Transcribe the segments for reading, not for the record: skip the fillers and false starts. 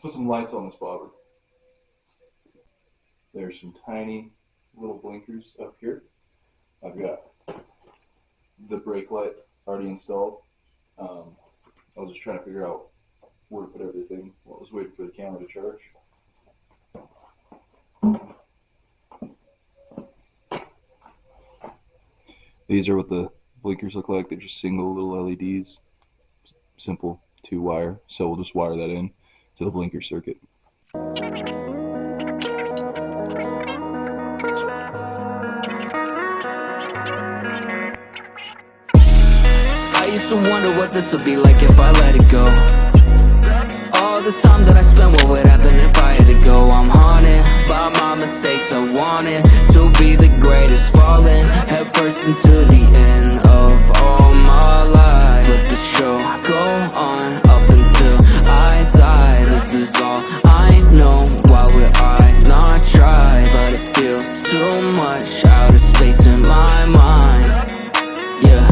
put some lights on this bobber. There's some tiny little blinkers up here. I've got the brake light already installed. I was just trying to figure out where to put everything. Well, I was waiting for the camera to charge. These are what the blinkers look like. They're just single little LEDs. Simple 2-wire. So we'll just wire that in to the blinker circuit. I used to wonder what this would be like if I let it go. All this time that I spent, what would happen if I had to go? I'm haunted by my mistakes. I wanted to be the greatest, falling head first into the end of all my life. Let the show go on up until I die. This is all I know. Why would I not try? But it feels too much out of space in my mind. Yeah,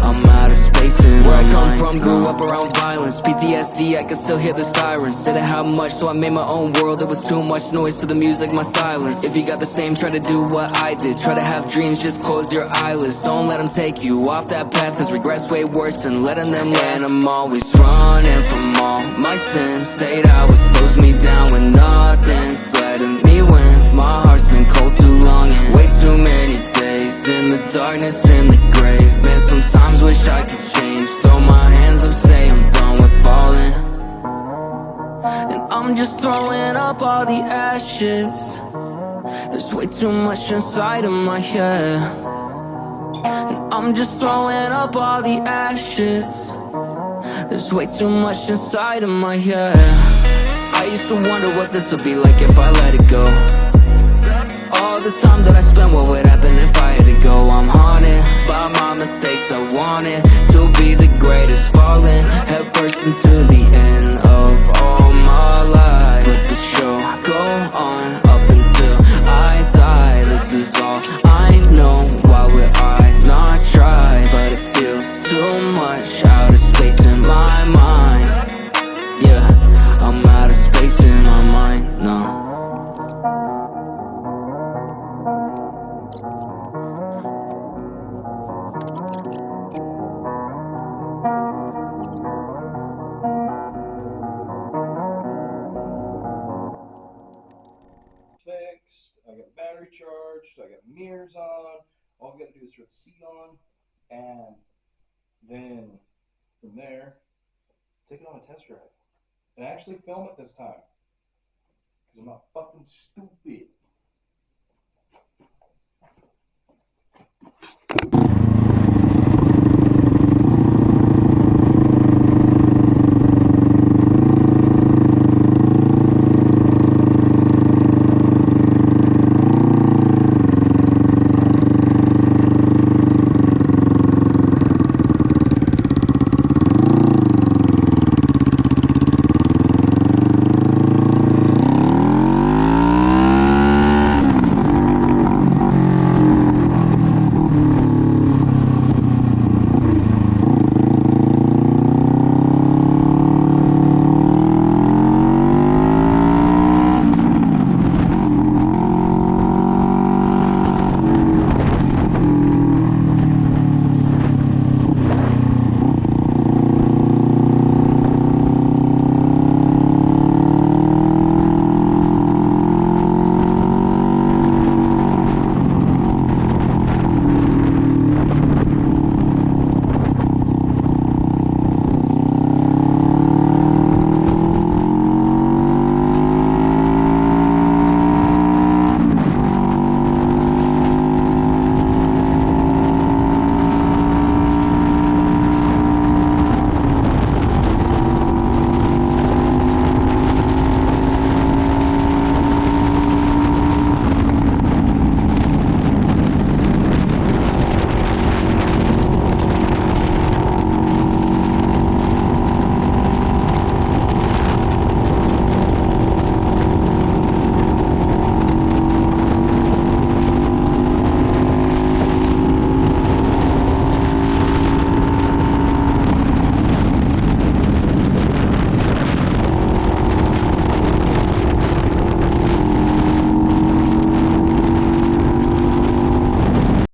I'm out of space in where I come from, grew up around violence. PTSD, I can still hear the sirens. Didn't have much, so I made my own world. It was too much noise to the music, my silence. If you got the same, try to do what I did. Try to have dreams, just close your eyelids. Don't let them take you off that path, cause regret's way worse than letting them land. I'm always running from all my sins. Say that what slows me down when nothing's letting me win. My heart's been cold too long and way too many days in the darkness, in the grave. Man, sometimes wish I could change. Throw my hands up, say I'm done with falling. And I'm just throwing up all the ashes. There's way too much inside of my head. And I'm just throwing up all the ashes. There's way too much inside of my head. I used to wonder what this would be like if I let it go. All this time that I spent, what would happen if I had to go? I'm haunted by my mistakes. I wanted to be the greatest, falling head first into the end of all my life. Let the show go on up until I die. This is all I know. Why would I not try? But it feels too much out of space in my mind. Yeah, I'm out of space in my mind now. Fixed. I got battery charged. I got mirrors on. All we got to do is throw the seat on, and then from there, take it on a test drive and actually film it this time because I'm not fucking stupid.